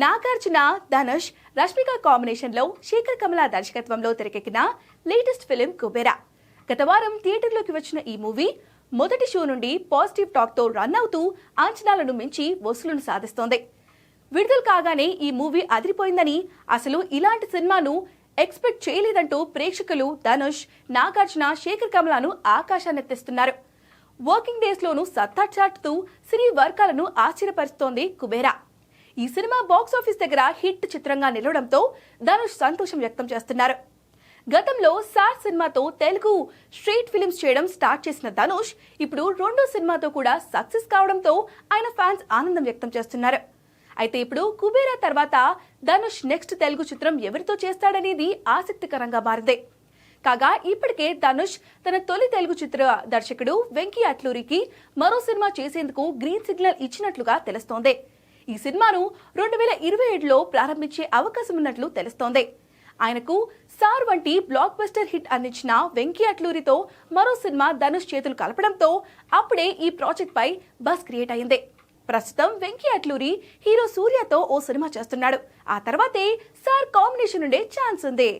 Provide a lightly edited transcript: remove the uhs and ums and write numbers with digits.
Nagarjuna, Dhanush, Rashmika combination లో శేఖర్ కమల దర్శకత్వంలో తెరకెక్కిన లేటెస్ట్ ఫిలిం కుబేరా. గత వారం థియేటర్లోకి వచ్చిన ఈ మూవీ మొదటి షో నుండి పాజిటివ్ టాక్ తో రన్ అవుతూ అంచనాలను మించి వసూలును సాధిస్తోంది. విడుదల కాగానే ఈ మూవీ అదిరిపోయిందని, అసలు ఇలాంటి సినిమాను ఎక్స్పెక్ట్ చేయలేదంటూ ప్రేక్షకులు ధనుష్, నాగార్జున, శేఖర్ కమలను ఆకాశాన్నెత్తిస్తున్నారు. వర్కింగ్ డేస్ లోనూ సత్తా చాటుతూ సినీ వర్గాలను ఆశ్చర్యపరుస్తోంది కుబేరా. ఈ సినిమా బాక్సాఫీస్ దగ్గర హిట్ చిత్రంగా నిలవడంతో ధనుష్ సంతోషం వ్యక్తం చేస్తున్నారు. గతంలో సార్ సినిమాతో తెలుగు స్ట్రీట్ ఫిలిమ్స్ చేయడం స్టార్ట్ చేసిన ధనుష్ ఇప్పుడు రెండో సినిమాతో కూడా సక్సెస్ కావడంతో ఆయన ఫ్యాన్స్ ఆనందం వ్యక్తం చేస్తున్నారు. అయితే ఇప్పుడు కుబేరా తర్వాత ధనుష్ నెక్స్ట్ తెలుగు చిత్రం ఎవరితో చేస్తాడనేది ఆసక్తికరంగా మారింది. కాగా ఇప్పటికే ధనుష్ తన తొలి తెలుగు చిత్ర దర్శకుడు వెంకీ అట్లూరికి మరో సినిమా చేసేందుకు గ్రీన్ సిగ్నల్ ఇచ్చినట్లుగా తెలుస్తోంది. ఈ సినిమాను 2027లో ప్రారంభించే అవకాశం ఉన్నట్లు తెలుస్తోంది. ఆయనకు సార్ వంటి బ్లాక్ బస్టర్ హిట్ అందించిన వెంకీ అట్లూరితో మరో సినిమా ధనుష్ చేతులు కలపడంతో అప్పుడే ఈ ప్రాజెక్ట్ పై బస్ క్రియేట్ అయింది. ప్రస్తుతం వెంకీ అట్లూరి హీరో సూర్యతో ఓ సినిమా చేస్తున్నాడు. ఆ తర్వాతే సార్ కాంబినేషన్ ఉండే ఛాన్స్ ఉంది.